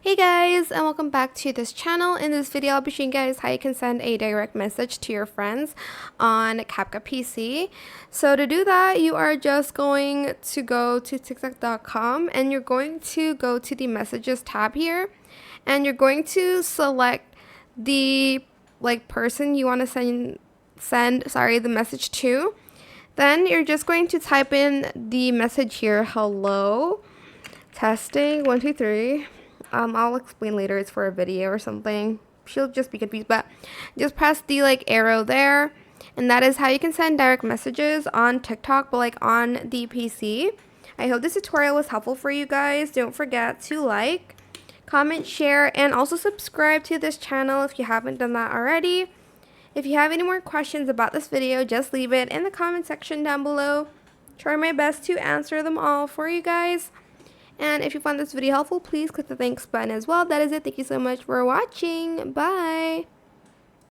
Hey guys, and welcome back to this channel. In this video, I'll be showing you guys how you can send a direct message to your friends on CapCut PC. So to do that, you are just going to go to TikTok.com and you're going to go to the messages tab here, and you're going to select the person you want to send the message to. Then you're just going to type in the message here, hello, testing, 1, 2, 3. I'll explain later. It's for a video or something. She'll just be confused, but just press the arrow there, and that is how you can send direct messages on TikTok, but on the PC. I hope this tutorial was helpful for you guys. Don't forget to like, comment, share, and also subscribe to this channel if you haven't done that already. If you have any more questions about this video, just leave it in the comment section down below. Try my best to answer them all for you guys. And if you found this video helpful, please click the thanks button as well. That is it. Thank you so much for watching. Bye.